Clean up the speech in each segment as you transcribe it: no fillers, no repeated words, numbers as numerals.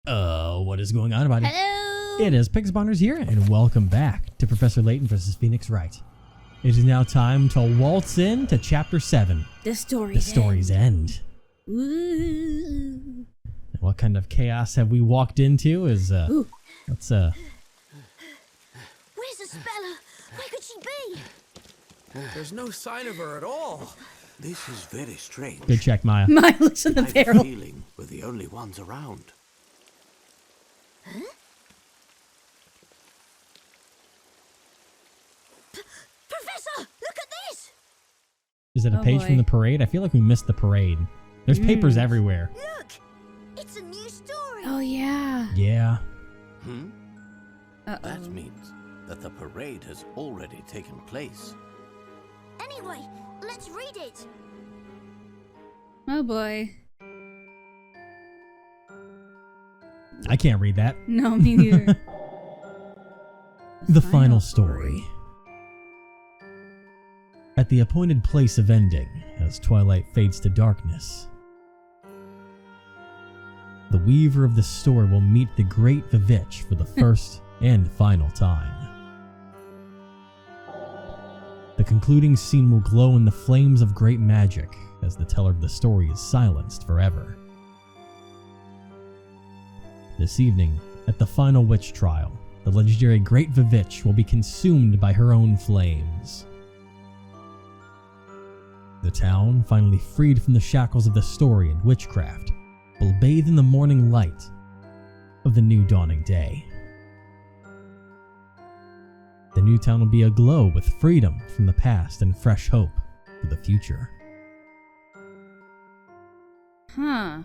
What is going on, everybody? Hello! It is Pixbonders here, and welcome back to Professor Layton vs. Phoenix Wright. It is now time to waltz in to Chapter 7. The story's end. Ooh. And what kind of chaos have we walked into is, let's, Where's Isabella? Where could she be? There's no sign of her at all. This is very strange. good check, Maya. Milo's in the I have a barrel. feeling we're the only ones around. Huh? Professor, look at this! Is it a page from the parade? I feel like we missed the parade. There's papers everywhere. Look! It's a new story! Oh, yeah. Yeah. That means that the parade has already taken place. Anyway, let's read it! Oh, boy. I can't read that. No, me neither. The final story. At the appointed place of ending, as twilight fades to darkness, the weaver of the story will meet the great Vivitch for the first and final time. The concluding scene will glow in the flames of great magic as the teller of the story is silenced forever. This evening, at the final witch trial, the legendary Great Vivitch will be consumed by her own flames. The town, finally freed from the shackles of the story and witchcraft, will bathe in the morning light of the new dawning day. The new town will be aglow with freedom from the past and fresh hope for the future. Huh.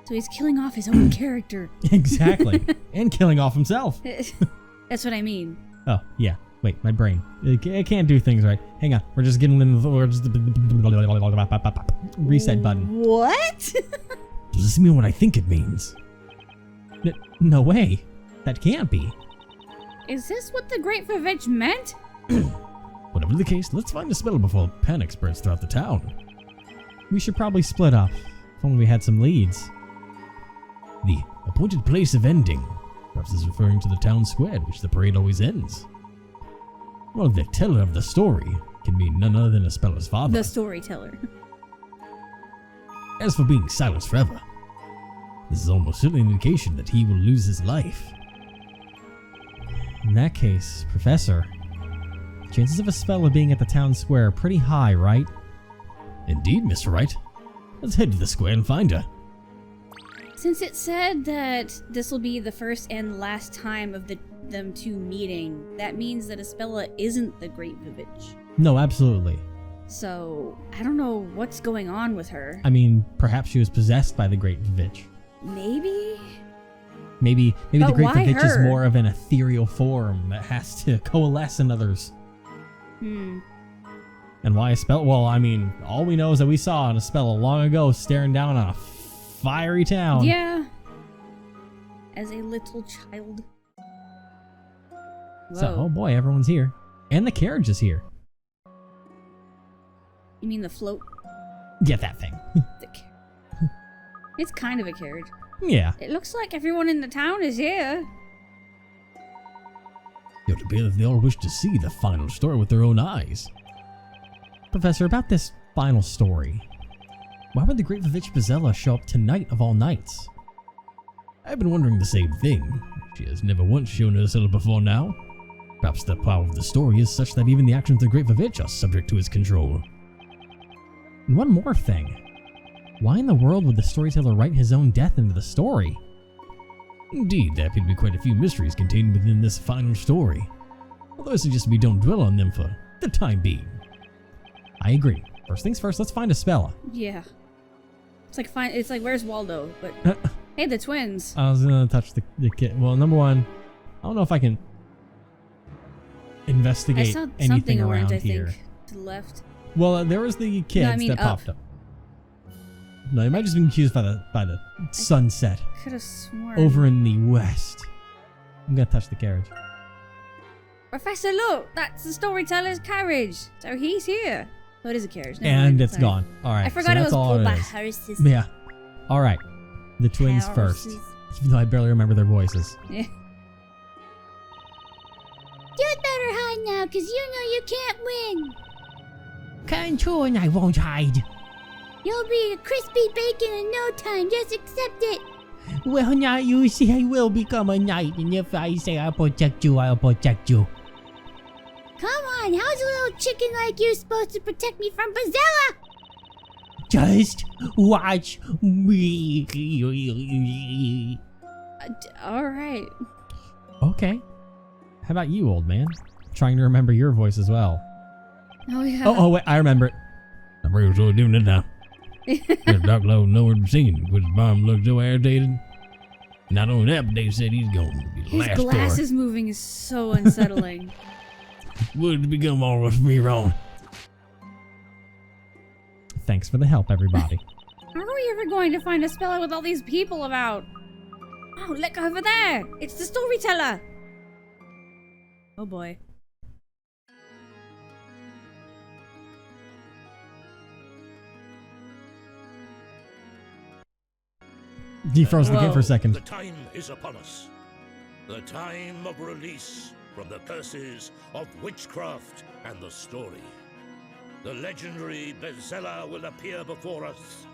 So he's killing off his own character. Exactly. And killing off himself. That's what I mean. Oh, yeah. Wait, my brain. It can't do things right. Hang on. We're just getting in the... Reset button. What? Does this mean what I think it means? No way. That can't be. Is this what the Great Vivitch meant? Whatever the case, let's find a spell before panic spreads throughout the town. We should probably split up. If only we had some leads. The appointed place of ending. Perhaps is referring to the town square at which the parade always ends. Well, the teller of the story can be none other than Isabel's father. The storyteller. As for being silenced forever, this is almost certainly an indication that he will lose his life. In that case, Professor, chances of Isabella being at the town square are pretty high, right? Indeed, Mr. Wright. Let's head to the square and find her. Since it said that this will be the first and last time of them two meeting, that means that Isabella isn't the Great Vivitch. No, absolutely. So, I don't know what's going on with her. I mean, perhaps she was possessed by the Great Vivitch. Maybe? Maybe the Great why Vivitch is her? more of an ethereal form that has to coalesce in others. Hmm. And why a spell? Well, I mean, all we know is that we saw a spell long ago staring down on a fiery town. Yeah. As a little child. Whoa. So, oh boy, everyone's here. And the carriage is here. You mean the float? Get that thing. It's kind of a carriage. Yeah. It looks like everyone in the town is here. It would appear that they all wish to see the final story with their own eyes. Professor, about this final story, why would the Great Vivitch Bizella show up tonight of all nights? I've been wondering the same thing. She has never once shown herself before now. Perhaps the power of the story is such that even the actions of the Great Vivitch are subject to his control. And one more thing. Why in the world would the storyteller write his own death into the story? Indeed, there appear to be quite a few mysteries contained within this final story. Although I suggest we don't dwell on them for the time being. I agree. First things first, let's find Isabella. Yeah. It's like where's Waldo? But hey, the twins. I was gonna touch the kid. Well, number one, I don't know if I can investigate I saw anything something around orange, I here. think, to the left. Well, there was the kids No, I mean that up. popped up. No, you might just be confused by the sunset Could have sworn. over in the west. I'm gonna touch the carriage. Professor, look! That's the storyteller's carriage! So he's here. Oh, it is a carriage. Never And mind, it's sorry. gone. All right. I forgot so it that's was all pulled by is. horses. Yeah. All right. The twins first. Horses. Even though I barely remember their voices. Yeah. You'd better hide now, because you know you can't win. Control and I won't hide. You'll be a crispy bacon in no time. Just accept it. Well, now you see, I will become a knight, and if I say I'll protect you, I'll protect you. Come on, how's a little chicken like you supposed to protect me from Bazella? Just watch me. All right. Okay. How about you, old man? Trying to remember your voice as well. Oh yeah. Oh, wait, I remember. I'm really so doing it now. The dark lord nowhere to be seen, because his mom looked so irritated. Not only that, but they said he's going to be the His last glasses moving is so unsettling. Would become all of me wrong. Thanks for the help, everybody. How are we ever going to find a speller with all these people about? Oh, look over there! It's the storyteller! Oh boy. He froze the game for a second. The time is upon us. The time of release from the curses of witchcraft and the story. The legendary Bezella will appear before us,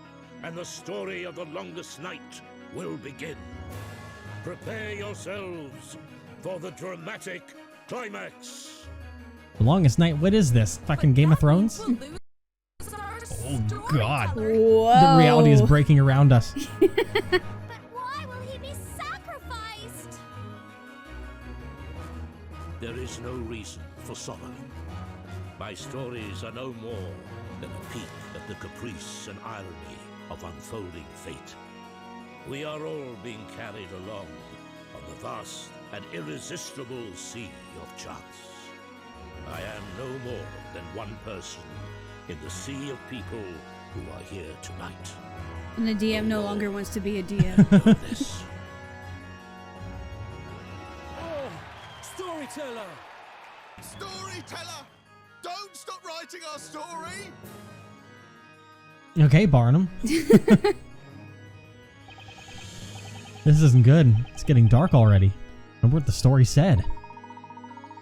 and the story of the longest night will begin. Prepare yourselves for the dramatic climax. The longest night? What is this? Fucking Game of Thrones? Oh god. Whoa. The reality is breaking around us. But why will he be sacrificed? There is no reason for sorrow. My stories are no more than a peek at the caprice and irony of unfolding fate. We are all being carried along on the vast and irresistible sea of chance. I am no more than one person in the sea of people who are here tonight. And the DM no longer wants to be a DM. Know this. Oh, Storyteller! Storyteller! Don't stop writing our story! Okay, Barnum. This isn't good. It's getting dark already. Remember what the story said.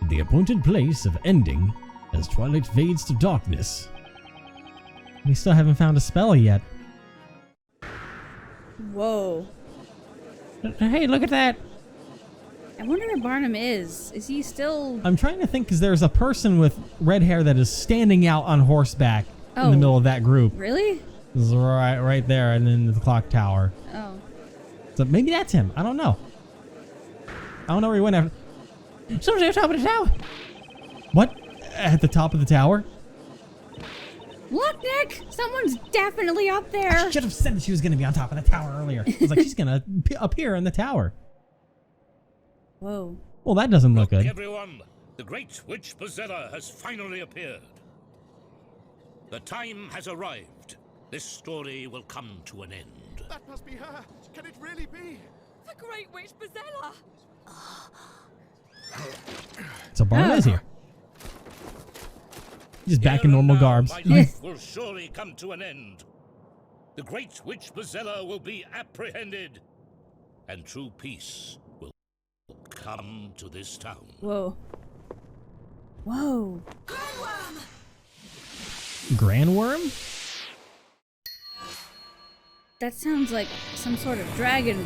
The appointed place of ending as twilight fades to darkness. We still haven't found a spell yet. Whoa. Hey, look at that! I wonder where Barnum is. Is he still... I'm trying to think because there's a person with red hair that is standing out on horseback in the Oh. middle of that group. Really? This is right there and in the clock tower. Oh. So maybe that's him. I don't know. I don't know where he went after. Someone's at the top of the tower. What? At the top of the tower? Look, Nick! Someone's definitely up there! I should have said that she was going to be on top of the tower earlier. I was like, she's going to appear in the tower. Whoa. Well, that doesn't look good. Everyone, the great witch Bezella has finally appeared. The time has arrived. This story will come to an end. That must be her. Can it really be? The Great Witch Bezella! So Barnum is here. He's back in Here and normal now, garbs. My life will surely come to an end. The great witch Bezella will be apprehended, and true peace will come to this town. Whoa. Whoa. Grandworm? That sounds like some sort of dragon.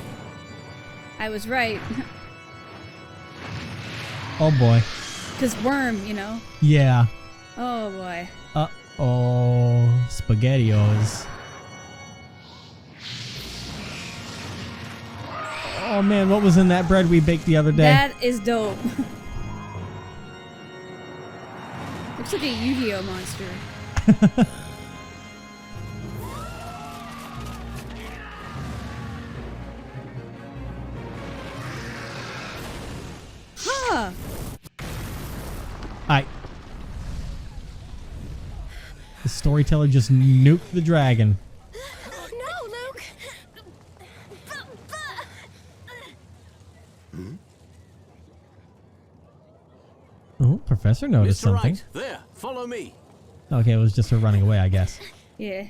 I was right. Oh boy. Because worm, you know? Yeah. Oh boy. Uh-oh. SpaghettiOs. Oh man, what was in that bread we baked the other day? That is dope. Looks like a Yu-Gi-Oh monster. Huh. The storyteller just nuked the dragon. No, Luke! Oh, Professor noticed Mr. something. Wright, there, follow me. Okay, it was just her running away, I guess. Yeah.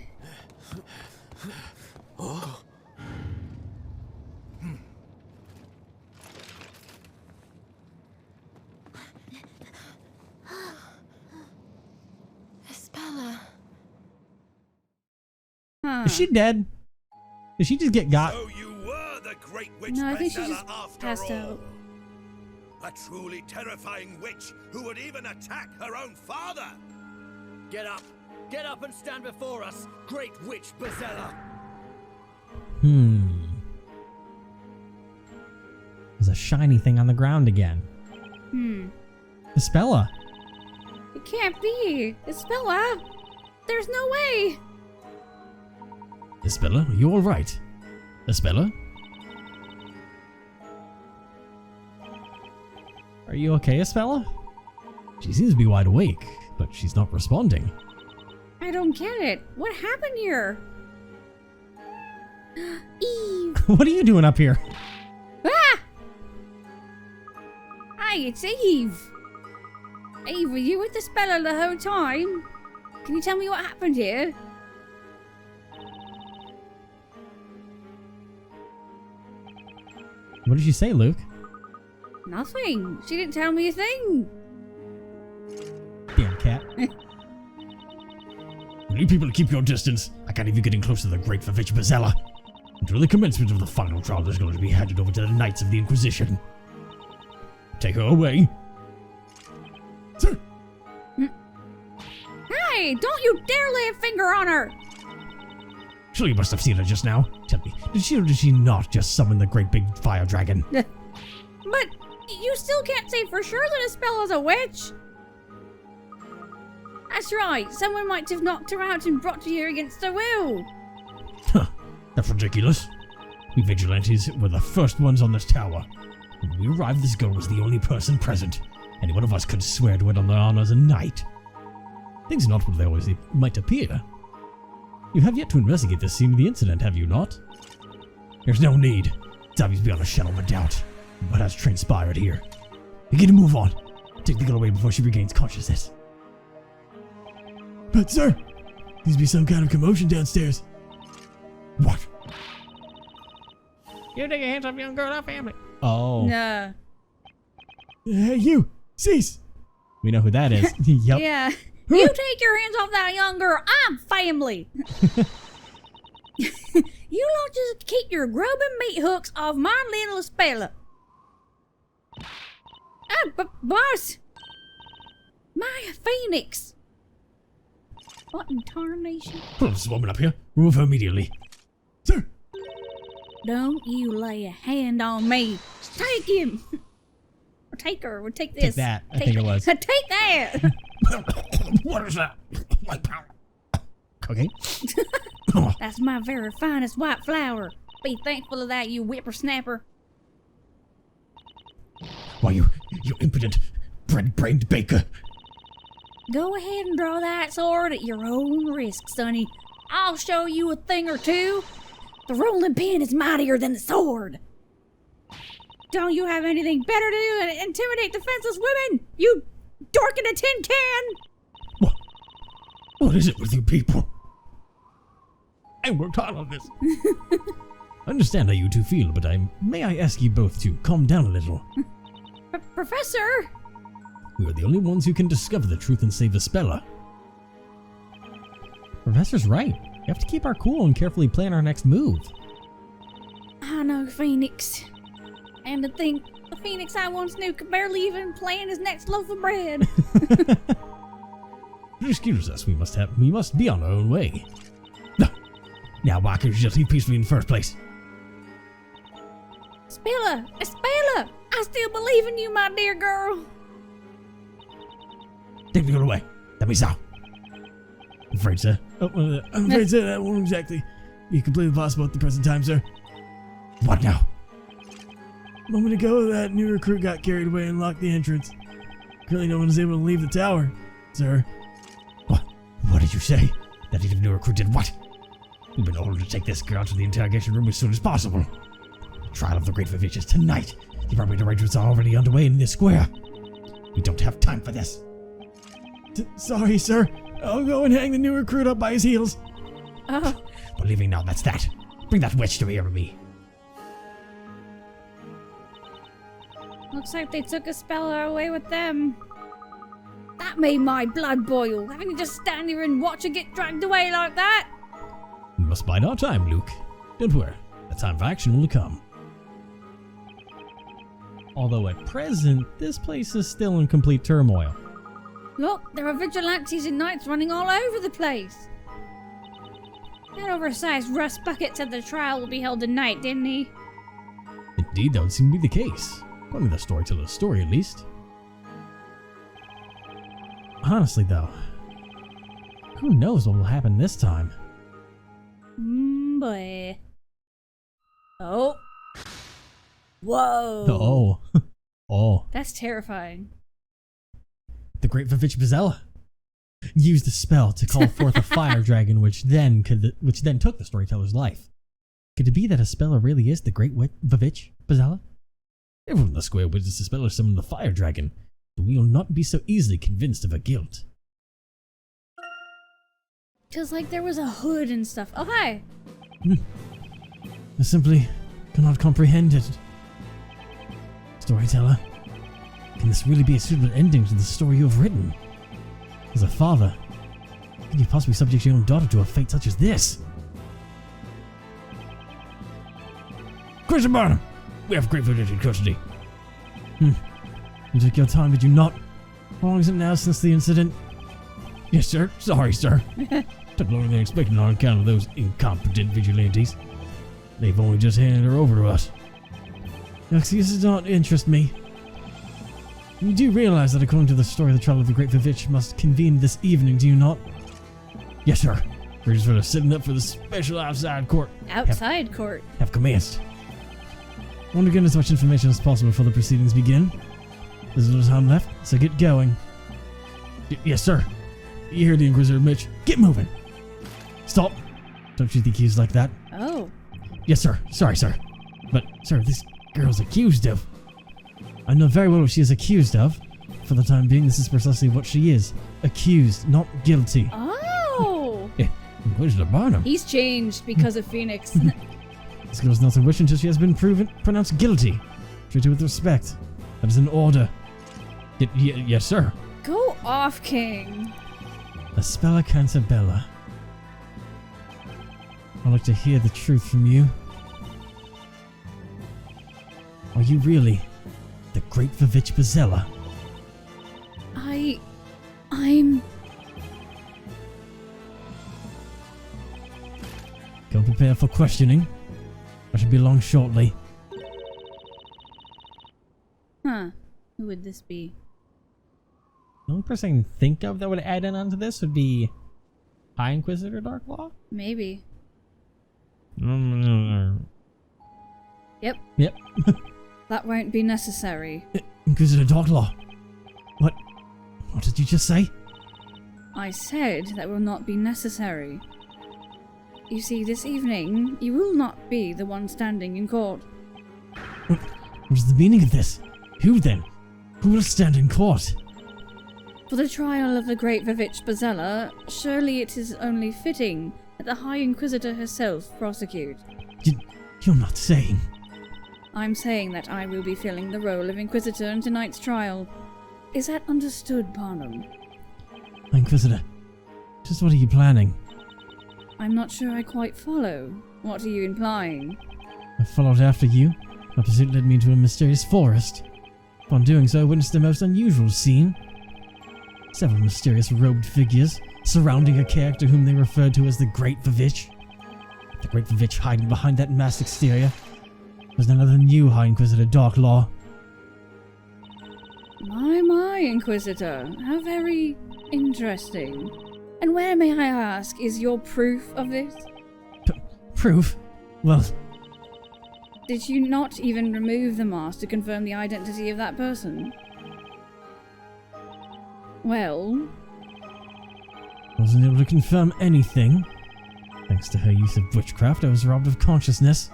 Espella. Huh. Is she dead? Did she just get got? So you were the great witch No, I think she Bezella just after passed all. out. A truly terrifying witch who would even attack her own father. Get up! Get up and stand before us, great witch Bezella! There's a shiny thing on the ground again. Espella. It can't be. Espella. There's no way. Espella, are you alright? Espella? Are you okay, Espella? She seems to be wide awake, but she's not responding. I don't get it. What happened here? Eve. What are you doing up here? Ah! Hi, it's Eve. Eve, were you with the Espella the whole time? Can you tell me what happened here? What did she say, Luke? Nothing. She didn't tell me a thing. Damn cat. Will you people keep your distance? I can't even get in close to the great Vivitch Bezella. Until the commencement of the final trial is going to be handed over to the Knights of the Inquisition. Take her away. Sir! Hey, don't you dare lay a finger on her! Sure, you must have seen her just now. Tell me, did she or did she not just summon the great big fire dragon? But you still can't say for sure that Espella's a witch. That's right. Someone might have knocked her out and brought her here against her will. Huh, that's ridiculous. We vigilantes were the first ones on this tower. When we arrived, this girl was the only person present. Any one of us could swear to it on their honor as a knight. Things are not what they always might appear. You have yet to investigate the scene of the incident, have you not? There's no need. It's obvious beyond a shadow of a doubt what has transpired here. Begin to move on. Take the girl away before she regains consciousness. But sir, seems to be some kind of commotion downstairs. What? You take your hands off young girl, our family. Oh. Nah. Hey, you! Cease! We know who that is. Yep. Yeah. You take your hands off that young girl. I'm family. You don't just keep your grubbing meat hooks off my little Espella. Boss! My phoenix! What in tarnation? Pull this woman up here. Remove her immediately. Sir! Don't you lay a hand on me. Take him! Or take her, or take this. Take that, I think it was. Take that! What is that? Okay. That's my very finest white flower. Be thankful of that, you whippersnapper. Why, you impudent, bread-brained baker. Go ahead and draw that sword at your own risk, sonny. I'll show you a thing or two. The rolling pin is mightier than the sword. Don't you have anything better to do than intimidate defenseless women? You dork in a tin can! What is it with you people? I worked hard on this. I understand how you two feel, but may I ask you both to calm down a little? Professor! We are the only ones who can discover the truth and save Espella. Professor's right. We have to keep our cool and carefully plan our next move. I know, Phoenix. And to think, the Phoenix I once knew could barely even plan his next loaf of bread. Excuse us, we must be on our own way. Now why couldn't you just leave peacefully in the first place? Espella! I still believe in you, my dear girl. Take the girl away. Let me saw. I'm afraid, sir. I'm afraid, sir, that won't exactly be completely possible at the present time, sir. What now? A moment ago, that new recruit got carried away and locked the entrance. Currently, no one is able to leave the tower, sir. What did you say? That new recruit did what? We've been ordered to take this girl to the interrogation room as soon as possible. The trial of the Great Vivitch is tonight. The appropriate arrangements are already underway in this square. We don't have time for this. Sorry, sir. I'll go and hang the new recruit up by his heels. Oh, We're leaving now, that's that. Bring that witch to here with me. looks like they took a speller away with them. That made my blood boil, having to just stand here and watch her get dragged away like that. We must bide our time, Luke. Don't worry, the time for action will come. Although at present, this place is still in complete turmoil. Look, there are vigilantes and knights running all over the place. That oversized rust bucket said the trial will be held tonight, didn't he? Indeed, that would seem to be the case. According to the storyteller's story, at least. Honestly, though, who knows what will happen this time? Boy. Oh. Whoa. Oh. Oh. That's terrifying. The great Vivitch Bazella used a spell to call forth a fire dragon, which then took the storyteller's life. Could it be that a speller really is the great Vivitch Bazella? Everyone in the square witnessed the speller summon the fire dragon, but we will not be so easily convinced of her guilt. Feels like there was a hood and stuff. Oh, hi. I simply cannot comprehend it. Storyteller, can this really be a suitable ending to the story you have written? As a father, how can you possibly subject your own daughter to a fate such as this? Christian Barnum, we have great footage in custody. You took your time, did you not? How long is it now since the incident? Yes, sir. Sorry, sir. Took longer than expected on account of those incompetent vigilantes. They've only just handed her over to us. Your excuses don't interest me. You do realize that according to the story, the trial of the Great Vivitch must convene this evening, do you not? Yes, sir. We're just sort of sitting up for the special outside court. Outside court? Have commenced. I want to get as much information as possible before the proceedings begin. There's a little time left, so get going. Yes, sir. You hear the Inquisitor, Mitch. Get moving. Stop. Don't shoot the accused like that. Oh. Yes, sir. Sorry, sir. But, sir, this girl's accused of... I know very well what she is accused of. For the time being, this is precisely what she is. Accused, not guilty. Oh! Inquisitor Barnum. He's changed because of Phoenix. This girl's not a witch until she has been pronounced guilty. Treat her with respect. That is an order. Yes, sir. Go off, King. A Spella Cantabella. I'd like to hear the truth from you. Are you really the great Vivitch Bazella? I'm... Come prepared for questioning. I should be along shortly. Huh. Who would this be? The only person I can think of that would add in onto this would be High Inquisitor Darklaw? Maybe. Yep. Yep. That won't be necessary. Inquisitor Darklaw. What did you just say? I said that will not be necessary. You see, this evening, you will not be the one standing in court. What is the meaning of this? Who then? Who will stand in court? For the trial of the great Vivitch Bazella, surely it is only fitting that the High Inquisitor herself prosecute. You're not saying... I'm saying that I will be filling the role of Inquisitor in tonight's trial. Is that understood, Barnum? Inquisitor, just what are you planning? I'm not sure I quite follow. What are you implying? I followed after you. My pursuit led me into a mysterious forest. Upon doing so, I witnessed a most unusual scene. Several mysterious robed figures surrounding a character whom they referred to as the Great Vivitch. The Great Vivitch hiding behind that masked exterior was none other than you, High Inquisitor Darklaw. My, Inquisitor. How very interesting. And where, may I ask, is your proof of this? Proof? Well... Did you not even remove the mask to confirm the identity of that person? Well... I wasn't able to confirm anything. Thanks to her use of witchcraft, I was robbed of consciousness.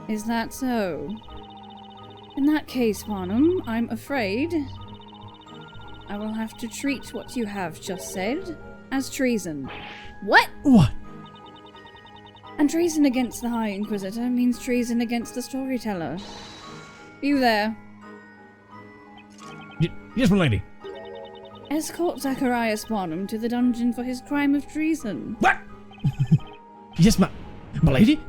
Is that so? In that case, Barnum, I'm afraid... I will have to treat what you have just said as treason. What? What? And treason against the High Inquisitor means treason against the Storyteller. You there? Yes, my lady. Escort Zacharias Barnum to the dungeon for his crime of treason. What? Yes, my lady?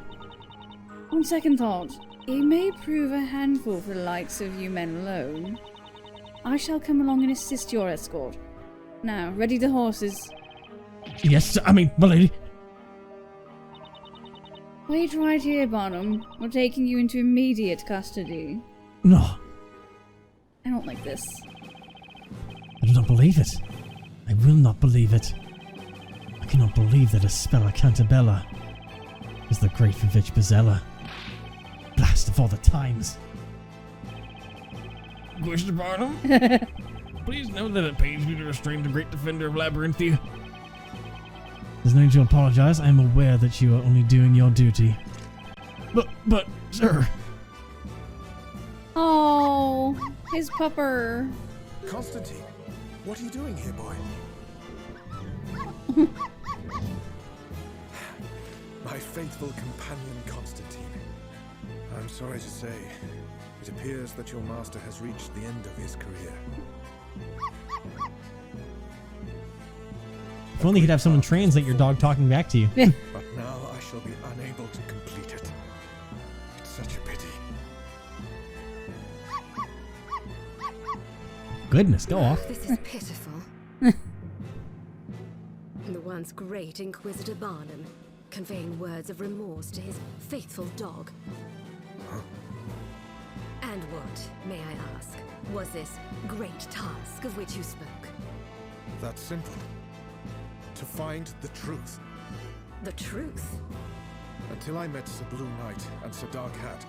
On second thought, it may prove a handful for the likes of you men alone. I shall come along and assist your escort. Now, ready the horses. Yes, my lady. Wait right here, Barnum. We're taking you into immediate custody. No, I don't like this. I do not believe it. I will not believe it. I cannot believe that Espella Cantabella is the great Vivitch Bezella. Blast of all the times. Mr. Barnum, please know that it pains me to restrain the great defender of Labyrinthia. There's no need to apologize. I am aware that you are only doing your duty. But, sir. Oh, his pupper. Constantine, what are you doing here, boy? My faithful companion, Constantine. I'm sorry to say, it appears that your master has reached the end of his career. If only you could have someone translate your dog talking back to you. But now I shall be unable to complete it. It's such a pity. Goodness, go off. This is pitiful. The once great Inquisitor Barnum, conveying words of remorse to his faithful dog. And what, may I ask, was this great task of which you spoke? That's simple. To find the truth. The truth? Until I met Sir Blue Knight and Sir Dark Hat,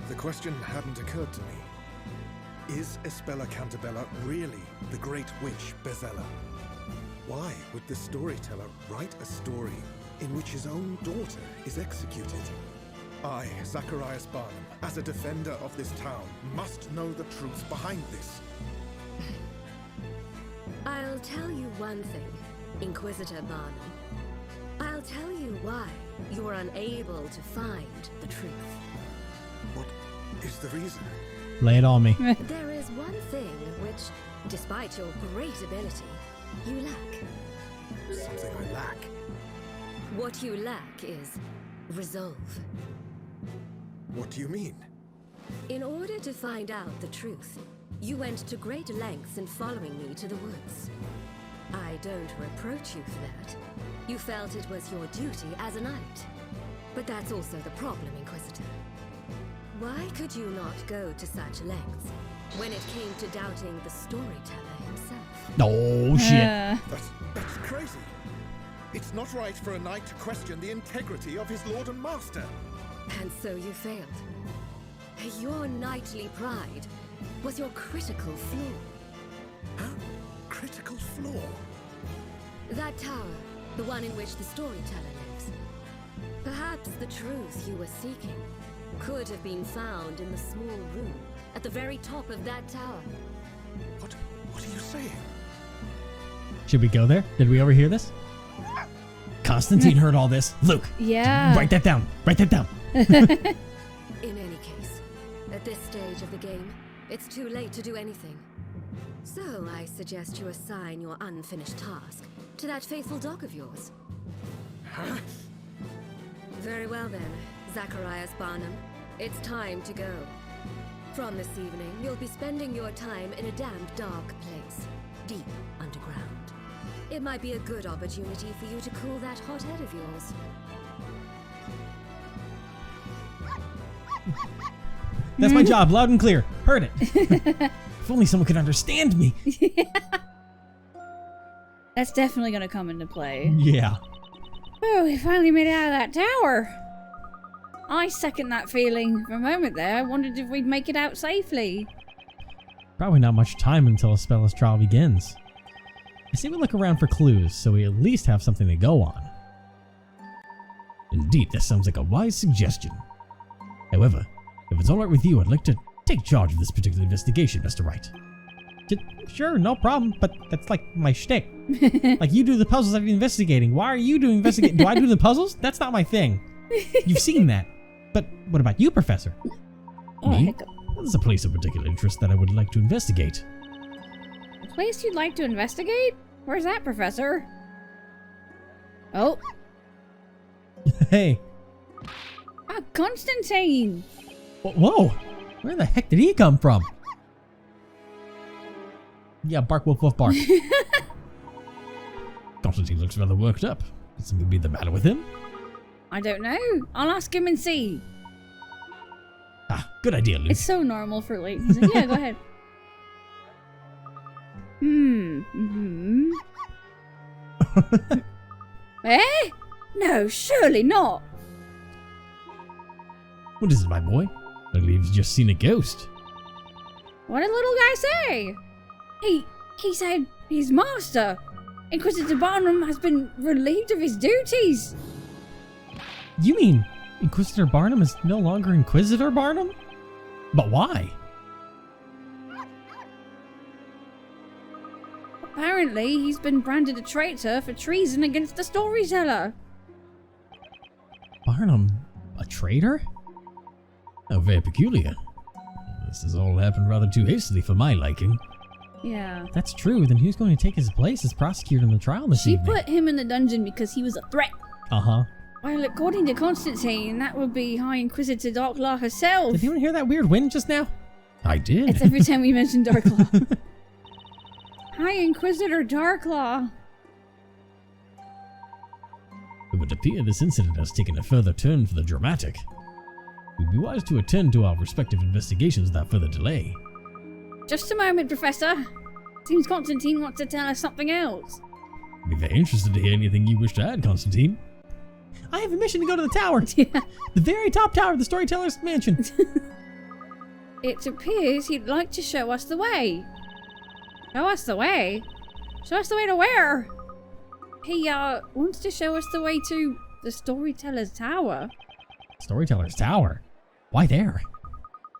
the question hadn't occurred to me. Is Espella Cantabella really the great witch Bezella? Why would the storyteller write a story in which his own daughter is executed? I, Zacharias Barnum, as a defender of this town, must know the truth behind this. I'll tell you one thing, Inquisitor Barnum. I'll tell you why you were unable to find the truth. What is the reason? Lay it on me. There is one thing which, despite your great ability, you lack. Something I lack. What you lack is resolve. What do you mean? In order to find out the truth, you went to great lengths in following me to the woods. I don't reproach you for that. You felt it was your duty as a knight. But that's also the problem, Inquisitor. Why could you not go to such lengths when it came to doubting the storyteller himself? Oh, shit. That's crazy. It's not right for a knight to question the integrity of his lord and master. And so you failed. Your knightly pride was your critical flaw. Huh? Critical flaw? That tower, the one in which the storyteller lives. Perhaps the truth you were seeking could have been found in the small room at the very top of that tower. What are you saying? Should we go there? Did we overhear this? Constantine heard all this. Luke. Yeah. Write that down. Write that down. In any case, at this stage of the game, it's too late to do anything. So I suggest you assign your unfinished task to that faithful dog of yours. Huh? Very well then, Zacharias Barnum. It's time to go. From this evening, you'll be spending your time in a damp, dark place, deep underground. It might be a good opportunity for you to cool that hot head of yours. That's my job, loud and clear. Heard it. If only someone could understand me. That's definitely going to come into play. Yeah. Oh, we finally made it out of that tower. I second that feeling. For a moment there, I wondered if we'd make it out safely. Probably not much time until Espella's trial begins. I say we look around for clues, so we at least have something to go on. Indeed, that sounds like a wise suggestion. However, if it's alright with you, I'd like to take charge of this particular investigation, Mr. Wright. Sure, no problem, but that's like my shtick. Like, you do the puzzles, I do investigating. Why are you doing investigating? Do I do the puzzles? That's not my thing. You've seen that. But what about you, Professor? Me? There's a place of particular interest that I would like to investigate. A place you'd like to investigate? Where's that, Professor? Oh. Hey. Ah, Constantine! Whoa! Where the heck did he come from? Yeah, bark, wolf, wolf, bark. Constantine looks rather worked up. Could something be the matter with him? I don't know. I'll ask him and see. Ah, good idea, Luke. It's so normal for Layton. He's like, yeah, go ahead. Eh? No, surely not. What is it, my boy? I believe he's just seen a ghost. What did little guy say? He said his master, Inquisitor Barnum, has been relieved of his duties. You mean Inquisitor Barnum is no longer Inquisitor Barnum? But why? Apparently, he's been branded a traitor for treason against the Storyteller. Barnum, a traitor? Oh, very peculiar. This has all happened rather too hastily for my liking. Yeah. If that's true, then who's going to take his place as prosecutor in the trial this evening? She put him in the dungeon because he was a threat. Uh-huh. Well, according to Constantine, that would be High Inquisitor Darklaw herself. Did anyone hear that weird wind just now? I did. It's every time we mention Darklaw. High Inquisitor Darklaw. It would appear this incident has taken a further turn for the dramatic. We'd be wise to attend to our respective investigations without further delay. Just a moment, Professor. Seems Constantine wants to tell us something else. I'd be very interested to hear anything you wish to add, Constantine. I have a mission to go to the tower. Yeah. The very top tower of the Storyteller's mansion. It appears he'd like to show us the way. Show us the way? Show us the way to where? He, wants to show us the way to the Storyteller's Tower. Storyteller's Tower? Why there?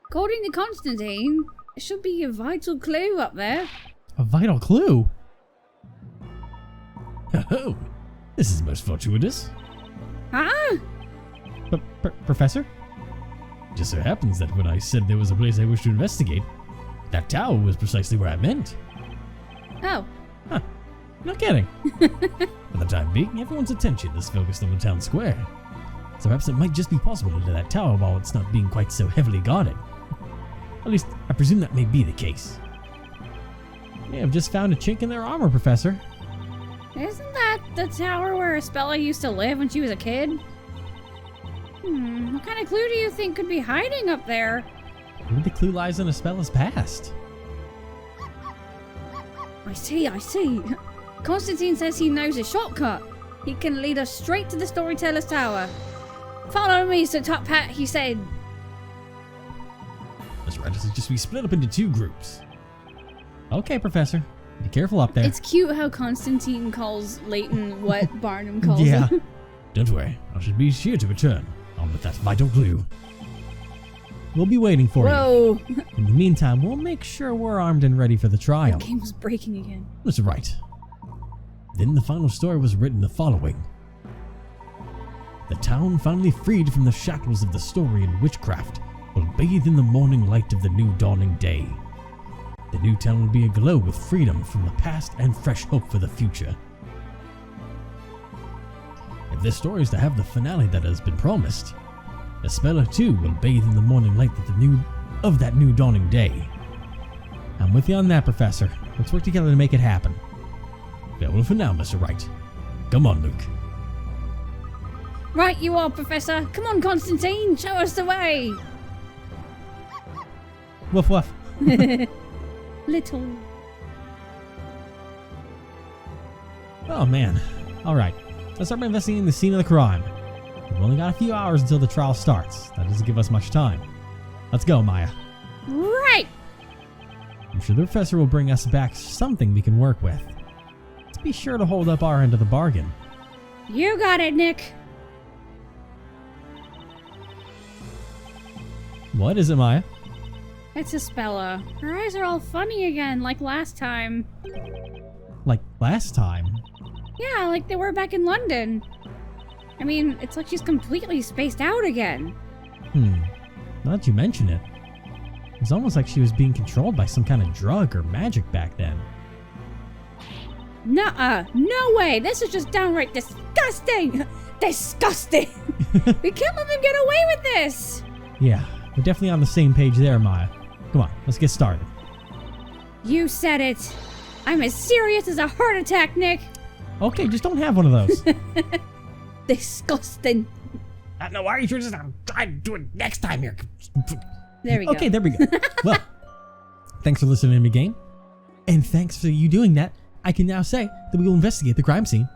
According to Constantine, there should be a vital clue up there. A vital clue? Oh, this is most fortuitous. Huh? Professor? It just so happens that when I said there was a place I wish to investigate, that tower was precisely where I meant. Oh. Huh. No kidding. For the time being, everyone's attention is focused on the town square. So perhaps it might just be possible to enter that tower while it's not being quite so heavily guarded. At least, I presume that may be the case. Yeah, I've just found a chink in their armor, Professor. Isn't that the tower where Espella used to live when she was a kid? What kind of clue do you think could be hiding up there? Maybe the clue lies in Espella's past. I see. Constantine says he knows a shortcut. He can lead us straight to the Storyteller's Tower. Follow me, Sir Top Hat, he said. That's right, this is just we split up into two groups. Okay, Professor. Be careful up there. It's cute how Constantine calls Layton what Barnum calls Yeah. him. Don't worry, I should be sure to return. On with that vital clue. We'll be waiting for Whoa. you. In the meantime, we'll make sure we're armed and ready for the trial. The game was breaking again. That's right. Then the final story was written the following. The town finally freed from the shackles of the story and witchcraft will bathe in the morning light of the new dawning day. The new town will be aglow with freedom from the past and fresh hope for the future. If this story is to have the finale that has been promised, Espella too will bathe in the morning light of that new dawning day. I'm with you on that, Professor. Let's work together to make it happen. Farewell for now, Mr. Wright. Come on, Luke. Right you are, Professor. Come on, Constantine. Show us the way. Woof woof. Little. Oh man. Alright. Let's start by investigating the scene of the crime. We've only got a few hours until the trial starts. That doesn't give us much time. Let's go, Maya. Right. I'm sure the professor will bring us back something we can work with. Let's be sure to hold up our end of the bargain. You got it, Nick. What is it, Maya? It's Isabella. Her eyes are all funny again, like last time. Like last time? Yeah, like they were back in London. I mean, it's like she's completely spaced out again. Now that you mention it, it's almost like she was being controlled by some kind of drug or magic back then. Nuh-uh. No way. This is just downright disgusting. Disgusting. We can't let them get away with this. Yeah, we're definitely on the same page there, Maya. Come on, let's get started. You said it. I'm as serious as a heart attack, Nick. Okay, just don't have one of those. Disgusting. No, why are you just try to do it next time here? There we go. Okay, there we go. Well, thanks for listening to me, game. And thanks for you doing that, I can now say that we will investigate the crime scene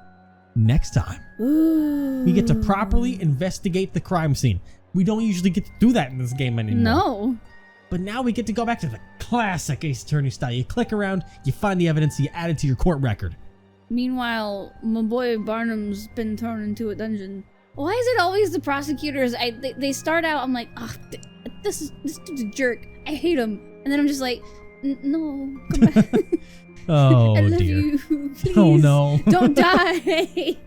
next time. Ooh. We get to properly investigate the crime scene. We don't usually get to do that in this game anymore. No. But now we get to go back to the classic Ace Attorney style. You click around, you find the evidence, you add it to your court record. Meanwhile, my boy Barnum's been thrown into a dungeon. Why is it always the prosecutors? They start out, I'm like, oh, this dude's a jerk. I hate him. And then I'm just like, no, come back. Oh, I love dear. you. Please. Oh, no. Don't die.